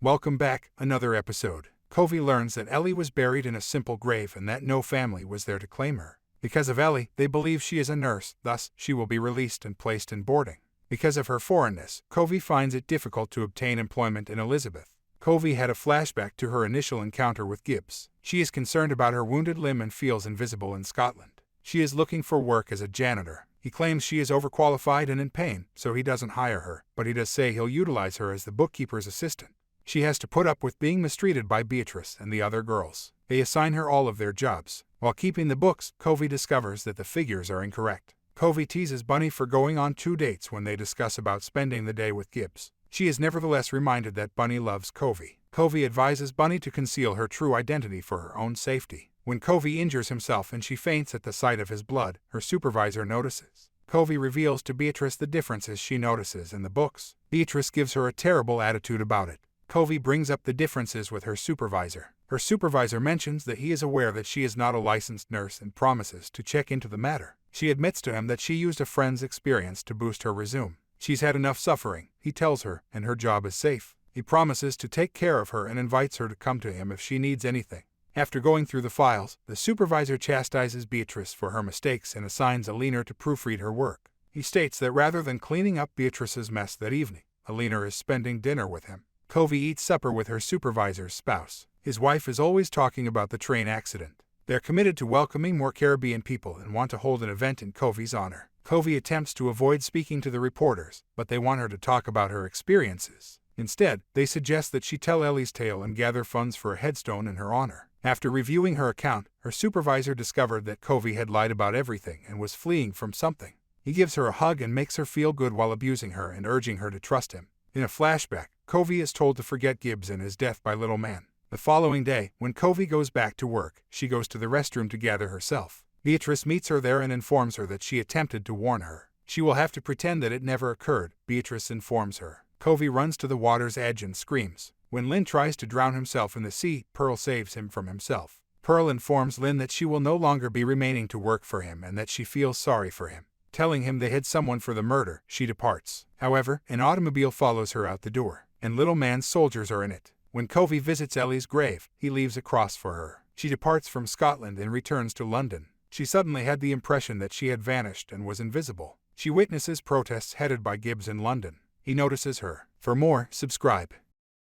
Welcome back, another episode. Covey learns that Ellie was buried in a simple grave and that no family was there to claim her. Because of Ellie, they believe she is a nurse, thus, she will be released and placed in boarding. Because of her foreignness, Covey finds it difficult to obtain employment in Elizabeth. Covey had a flashback to her initial encounter with Gibbs. She is concerned about her wounded limb and feels invisible in Scotland. She is looking for work as a janitor. He claims she is overqualified and in pain, so he doesn't hire her, but he does say he'll utilize her as the bookkeeper's assistant. She has to put up with being mistreated by Beatrice and the other girls. They assign her all of their jobs. While keeping the books, Covey discovers that the figures are incorrect. Covey teases Bunny for going on 2 dates when they discuss about spending the day with Gibbs. She is nevertheless reminded that Bunny loves Covey. Covey advises Bunny to conceal her true identity for her own safety. When Covey injures himself and she faints at the sight of his blood, her supervisor notices. Covey reveals to Beatrice the differences she notices in the books. Beatrice gives her a terrible attitude about it. Covey brings up the differences with her supervisor. Her supervisor mentions that he is aware that she is not a licensed nurse and promises to check into the matter. She admits to him that she used a friend's experience to boost her resume. She's had enough suffering, he tells her, and her job is safe. He promises to take care of her and invites her to come to him if she needs anything. After going through the files, the supervisor chastises Beatrice for her mistakes and assigns Alina to proofread her work. He states that rather than cleaning up Beatrice's mess that evening, Alina is spending dinner with him. Covey eats supper with her supervisor's spouse. His wife is always talking about the train accident. They're committed to welcoming more Caribbean people and want to hold an event in Covey's honor. Covey attempts to avoid speaking to the reporters, but they want her to talk about her experiences. Instead, they suggest that she tell Ellie's tale and gather funds for a headstone in her honor. After reviewing her account, her supervisor discovered that Covey had lied about everything and was fleeing from something. He gives her a hug and makes her feel good while abusing her and urging her to trust him. In a flashback, Covey is told to forget Gibbs and his death by Little Man. The following day, when Covey goes back to work, she goes to the restroom to gather herself. Beatrice meets her there and informs her that she attempted to warn her. She will have to pretend that it never occurred, Beatrice informs her. Covey runs to the water's edge and screams. When Lynn tries to drown himself in the sea, Pearl saves him from himself. Pearl informs Lynn that she will no longer be remaining to work for him and that she feels sorry for him. Telling him they hid someone for the murder, she departs. However, an automobile follows her out the door, and Little Man's soldiers are in it. When Covey visits Ellie's grave, he leaves a cross for her. She departs from Scotland and returns to London. She suddenly had the impression that she had vanished and was invisible. She witnesses protests headed by Gibbs in London. He notices her. For more, subscribe.